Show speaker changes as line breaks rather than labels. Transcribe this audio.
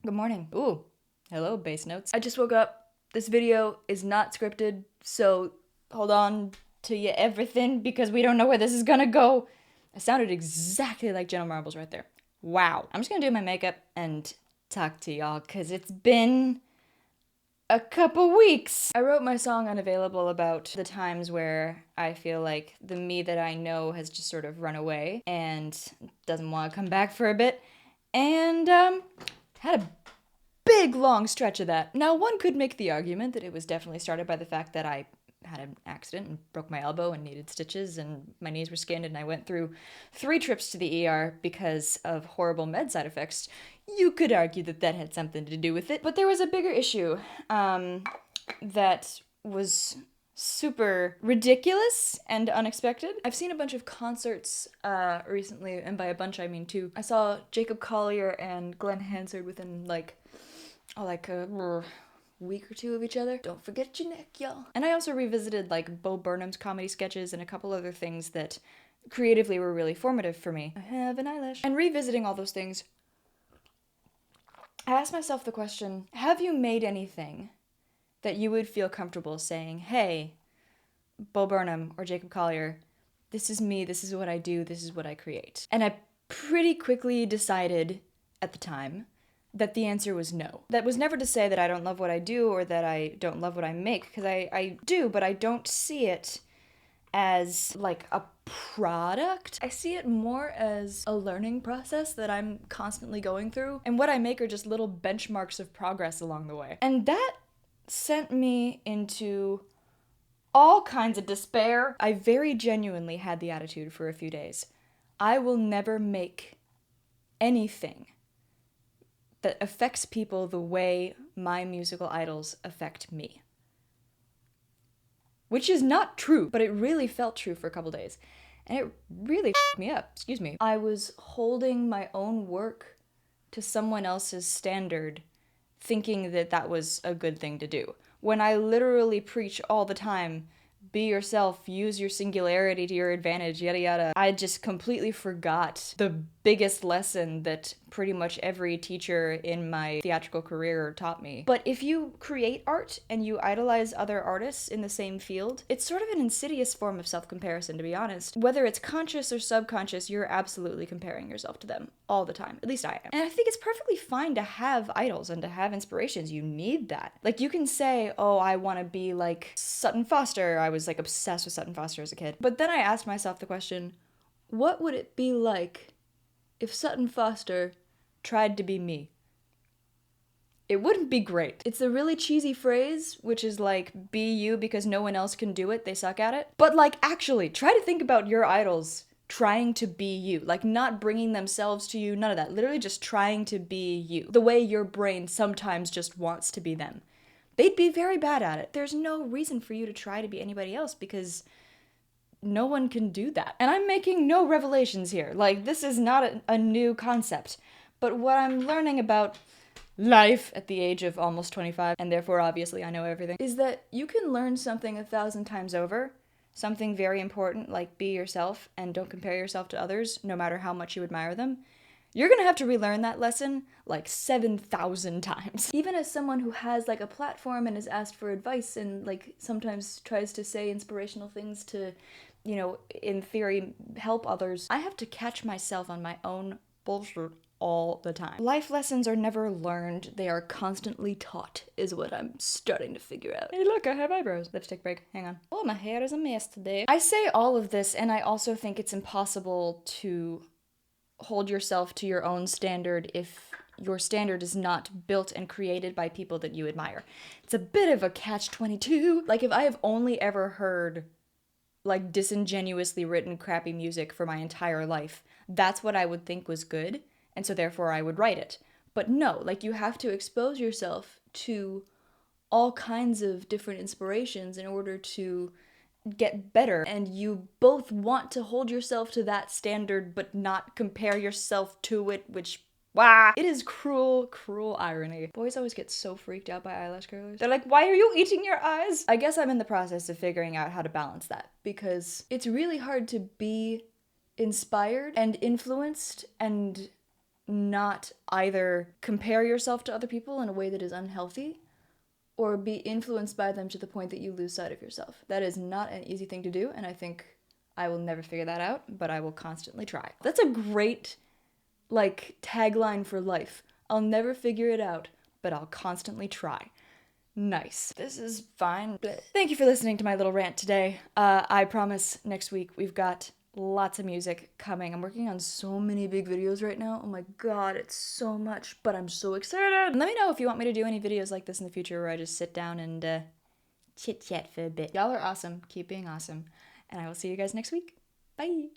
Good morning. Ooh, hello, bass notes. I just woke up. This video is not scripted, so hold on to your everything because we don't know where this is gonna go. I sounded exactly like Jenna Marbles right there. Wow. I'm just gonna do my makeup and talk to y'all because it's been a couple weeks. I wrote my song Unavailable about the times where I feel like the me that I know has just sort of run away and doesn't want to come back for a bit. And, had a big long stretch of that. Now, one could make the argument that it was definitely started by the fact that I had an accident and broke my elbow and needed stitches and my knees were skinned and I went through 3 trips to the ER because of horrible med side effects. You could argue that that had something to do with it, but there was a bigger issue that was super ridiculous and unexpected. I've seen a bunch of concerts recently, and by a bunch I mean 2. I saw Jacob Collier and Glenn Hansard within a week or 2 of each other. Don't forget your neck, y'all. And I also revisited Bo Burnham's comedy sketches and a couple other things that creatively were really formative for me. I have an eyelash. And revisiting all those things, I asked myself the question, have you made anything that you would feel comfortable saying, hey, Bo Burnham or Jacob Collier, this is me, this is what I do, this is what I create? And I pretty quickly decided at the time that the answer was no. That was never to say that I don't love what I do or that I don't love what I make, because I do, but I don't see it as a product. I see it more as a learning process that I'm constantly going through, and what I make are just little benchmarks of progress along the way. And that sent me into all kinds of despair. I very genuinely had the attitude for a few days, I will never make anything that affects people the way my musical idols affect me. Which is not true, but it really felt true for a couple days. And it really f***ed me up, excuse me. I was holding my own work to someone else's standard, thinking that that was a good thing to do. When I literally preach all the time, be yourself, use your singularity to your advantage, yada yada. I just completely forgot the biggest lesson that pretty much every teacher in my theatrical career taught me. But if you create art and you idolize other artists in the same field, it's sort of an insidious form of self-comparison, to be honest. Whether it's conscious or subconscious, you're absolutely comparing yourself to them all the time. At least I am. And I think it's perfectly fine to have idols and to have inspirations. You need that. You can say, oh, I want to be like Sutton Foster. I was obsessed with Sutton Foster as a kid. But then I asked myself the question, what would it be like if Sutton Foster tried to be me? It wouldn't be great. It's a really cheesy phrase, which is be you because no one else can do it, they suck at it. But actually, try to think about your idols trying to be you. Not bringing themselves to you, none of that. Literally just trying to be you. The way your brain sometimes just wants to be them. They'd be very bad at it. There's no reason for you to try to be anybody else because no one can do that. And I'm making no revelations here. This is not a new concept. But what I'm learning about life at the age of almost 25, and therefore obviously I know everything, is that you can learn something 1,000 times over, something very important like be yourself and don't compare yourself to others no matter how much you admire them. You're gonna have to relearn that lesson 7,000 times. Even as someone who has a platform and is asked for advice and sometimes tries to say inspirational things to, in theory, help others, I have to catch myself on my own bullshit all the time. Life lessons are never learned, they are constantly taught, is what I'm starting to figure out. Hey look, I have eyebrows. Lipstick break, hang on. Oh, my hair is a mess today. I say all of this, and I also think it's impossible to hold yourself to your own standard if your standard is not built and created by people that you admire. It's a bit of a catch-22. If I have only ever heard disingenuously written crappy music for my entire life, that's what I would think was good, and so therefore I would write it. But no, you have to expose yourself to all kinds of different inspirations in order to get better, and you both want to hold yourself to that standard but not compare yourself to it, which it is cruel irony. Boys always get so freaked out by eyelash curlers. They're like, why are you eating your eyes? I guess I'm in the process of figuring out how to balance that, because it's really hard to be inspired and influenced and not either compare yourself to other people in a way that is unhealthy or be influenced by them to the point that you lose sight of yourself. That is not an easy thing to do, and I think I will never figure that out, but I will constantly try. That's a great, tagline for life. I'll never figure it out, but I'll constantly try. Nice. This is fine. Thank you for listening to my little rant today. I promise next week we've got lots of music coming. I'm working on so many big videos right now. Oh my god, it's so much, but I'm so excited. Let me know if you want me to do any videos like this in the future where I just sit down and chit-chat for a bit. Y'all are awesome. Keep being awesome. And I will see you guys next week. Bye.